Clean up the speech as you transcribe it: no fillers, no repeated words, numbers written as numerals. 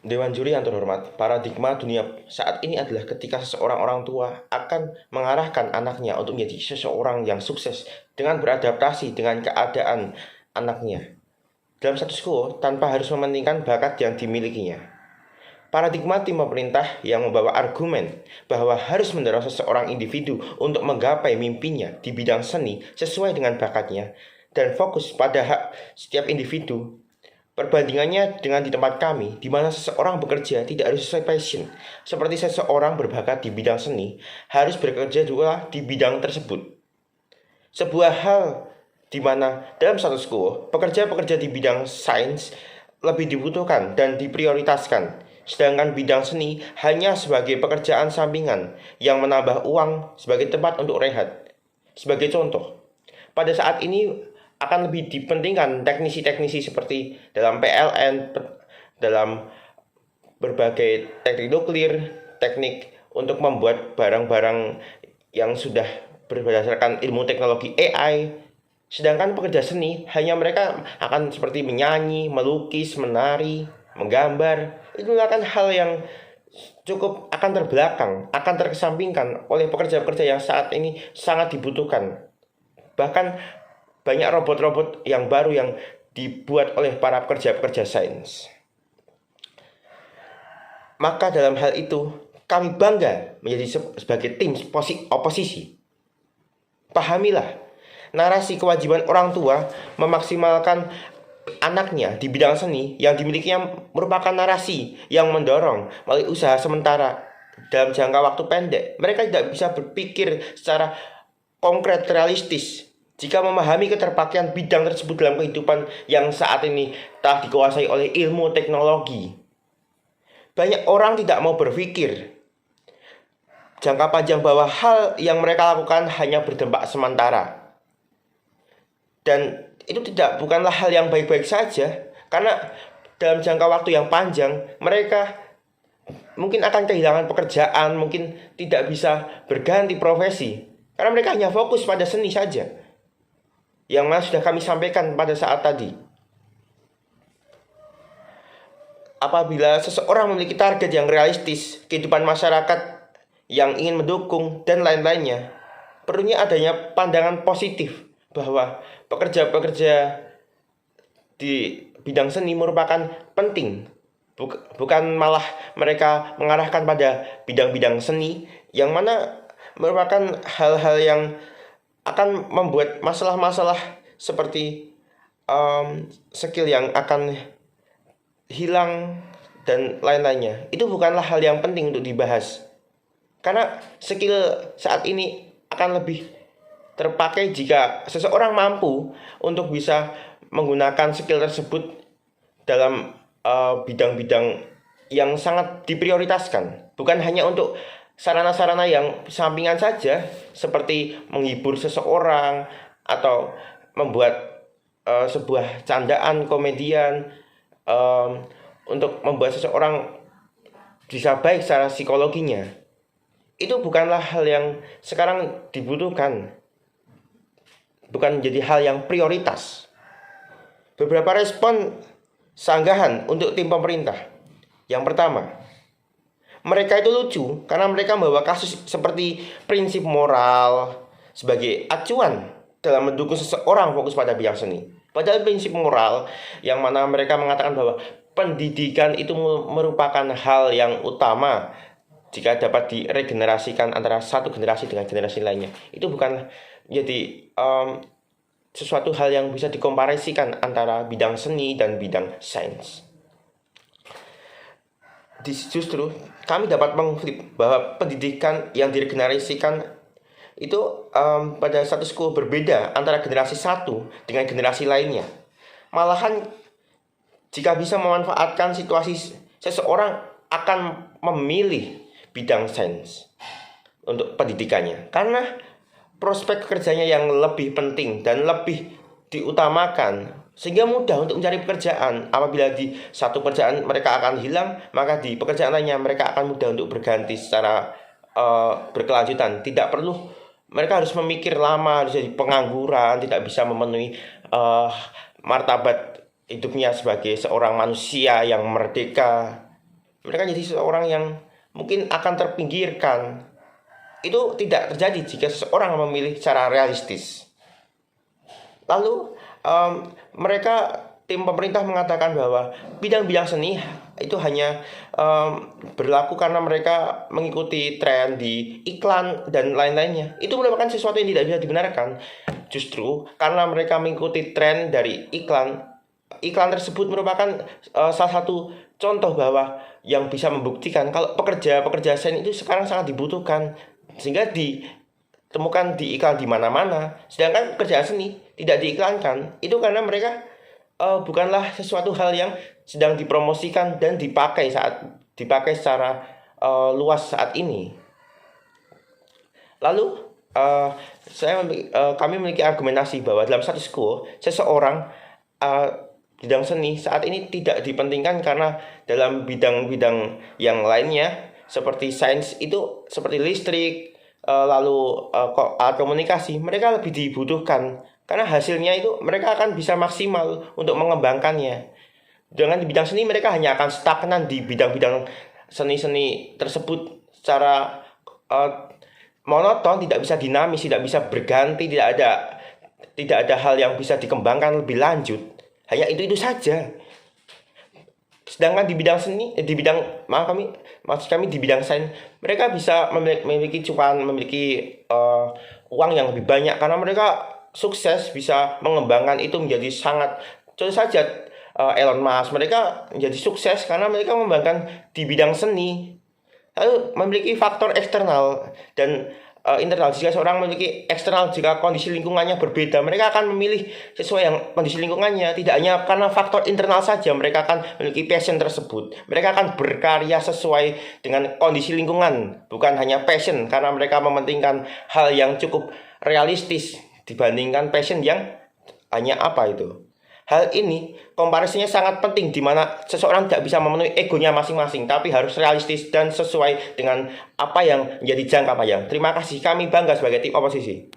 Dewan juri yang terhormat, paradigma dunia saat ini adalah ketika seseorang orang tua akan mengarahkan anaknya untuk menjadi seseorang yang sukses dengan beradaptasi dengan keadaan anaknya dalam status quo tanpa harus mementingkan bakat yang dimilikinya. Paradigma tim pemerintah yang membawa argumen bahwa harus mendorong seseorang individu untuk menggapai mimpinya di bidang seni sesuai dengan bakatnya dan fokus pada hak setiap individu. Perbandingannya dengan di tempat kami, di mana seseorang bekerja tidak harus sesuai passion, seperti seseorang berbakat di bidang seni, harus bekerja juga di bidang tersebut. Sebuah hal di mana dalam status quo, pekerja-pekerja di bidang sains lebih dibutuhkan dan diprioritaskan, sedangkan bidang seni hanya sebagai pekerjaan sampingan yang menambah uang sebagai tempat untuk rehat. Sebagai contoh, pada saat ini akan lebih dipentingkan teknisi-teknisi seperti dalam PLN, dalam berbagai teknik nuklir, teknik untuk membuat barang-barang yang sudah berdasarkan ilmu teknologi AI. Sedangkan pekerja seni hanya mereka akan seperti menyanyi, melukis, menari, menggambar. Itu akan hal yang cukup akan terbelakang, akan terkesampingkan oleh pekerja-pekerja yang saat ini sangat dibutuhkan. Bahkan banyak robot-robot yang baru yang dibuat oleh para pekerja-pekerja sains. Maka dalam hal itu, kami bangga menjadi sebagai tim oposisi. Pahamilah, narasi kewajiban orang tua memaksimalkan anaknya di bidang seni yang dimilikinya merupakan narasi yang mendorong melalui usaha sementara dalam jangka waktu pendek. Mereka tidak bisa berpikir secara konkret realistis. Jika memahami keterpakaian bidang tersebut dalam kehidupan yang saat ini telah dikuasai oleh ilmu teknologi, banyak orang tidak mau berpikir jangka panjang bahwa hal yang mereka lakukan hanya berdampak sementara. Dan itu bukanlah hal yang baik-baik saja, karena dalam jangka waktu yang panjang mereka mungkin akan kehilangan pekerjaan, mungkin tidak bisa berganti profesi, karena mereka hanya fokus pada seni saja. Yang mana sudah kami sampaikan pada saat tadi. Apabila seseorang memiliki target yang realistis, kehidupan masyarakat yang ingin mendukung, dan lain-lainnya, perlunya adanya pandangan positif bahwa pekerja-pekerja di bidang seni merupakan penting. Bukan malah mereka mengarahkan pada bidang-bidang seni yang mana merupakan hal-hal yang akan membuat masalah-masalah seperti skill yang akan hilang dan lain-lainnya. Itu bukanlah hal yang penting untuk dibahas. Karena skill saat ini akan lebih terpakai jika seseorang mampu untuk bisa menggunakan skill tersebut dalam bidang-bidang yang sangat diprioritaskan. Bukan hanya untuk sarana-sarana yang sampingan saja, seperti menghibur seseorang atau membuat sebuah candaan komedian untuk membuat seseorang bisa baik secara psikologinya. Itu bukanlah hal yang sekarang dibutuhkan, bukan menjadi hal yang prioritas. Beberapa respon sanggahan untuk tim pemerintah. Yang pertama, mereka itu lucu karena mereka membawa kasus seperti prinsip moral sebagai acuan dalam mendukung seseorang fokus pada bidang seni. Padahal prinsip moral yang mana mereka mengatakan bahwa pendidikan itu merupakan hal yang utama jika dapat diregenerasikan antara satu generasi dengan generasi lainnya. Itu bukan jadi sesuatu hal yang bisa dikomparasikan antara bidang seni dan bidang sains. Justru kami dapat mengflip bahwa pendidikan yang diregenerasikan itu pada status quo berbeda antara generasi satu dengan generasi lainnya. Malahan jika bisa memanfaatkan situasi, seseorang akan memilih bidang sains untuk pendidikannya karena prospek kerjanya yang lebih penting dan lebih diutamakan, sehingga mudah untuk mencari pekerjaan. Apabila di satu pekerjaan mereka akan hilang, maka di pekerjaan lainnya mereka akan mudah untuk berganti secara berkelanjutan. Tidak perlu mereka harus memikir lama, harus jadi pengangguran, tidak bisa memenuhi martabat hidupnya sebagai seorang manusia yang merdeka. mereka jadi seseorang yang mungkin akan terpinggirkan. Itu tidak terjadi jika seseorang memilih cara realistis. Lalu mereka tim pemerintah mengatakan bahwa bidang-bidang seni itu hanya berlaku karena mereka mengikuti tren di iklan dan lain-lainnya. Itu merupakan sesuatu yang tidak bisa dibenarkan. Justru karena mereka mengikuti tren dari iklan tersebut merupakan salah satu contoh bahwa yang bisa membuktikan kalau pekerja seni itu sekarang sangat dibutuhkan, sehingga ditemukan di iklan di mana-mana. Sedangkan pekerjaan seni tidak diiklankan, itu karena mereka bukanlah sesuatu hal yang sedang dipromosikan dan dipakai secara luas saat ini. Lalu kami memiliki argumentasi bahwa dalam status quo seseorang bidang seni saat ini tidak dipentingkan karena dalam bidang-bidang yang lainnya seperti sains itu seperti listrik, lalu alat komunikasi, mereka lebih dibutuhkan karena hasilnya itu mereka akan bisa maksimal untuk mengembangkannya. Dengan di bidang seni mereka hanya akan stagnan di bidang-bidang seni-seni tersebut secara monoton, tidak bisa dinamis, tidak bisa berganti, tidak ada hal yang bisa dikembangkan lebih lanjut. Hanya itu saja. Sedangkan di bidang seni, di bidang maksud kami di bidang sains, mereka bisa memiliki cuan, memiliki uang yang lebih banyak karena mereka sukses bisa mengembangkan itu menjadi sangat. Contoh saja Elon Musk, mereka menjadi sukses karena mereka mengembangkan di bidang seni. Lalu memiliki faktor eksternal dan internal. Jika seorang memiliki eksternal, jika kondisi lingkungannya berbeda, mereka akan memilih sesuai yang kondisi lingkungannya. Tidak hanya karena faktor internal saja, mereka akan memiliki passion tersebut. Mereka akan berkarya sesuai dengan kondisi lingkungan, bukan hanya passion, karena mereka mementingkan hal yang cukup realistis dibandingkan passion yang hanya apa itu. Hal ini komparisinya sangat penting, di mana seseorang tidak bisa memenuhi egonya masing-masing, tapi harus realistis dan sesuai dengan apa yang menjadi jangka panjang. Terima kasih, kami bangga sebagai tim oposisi.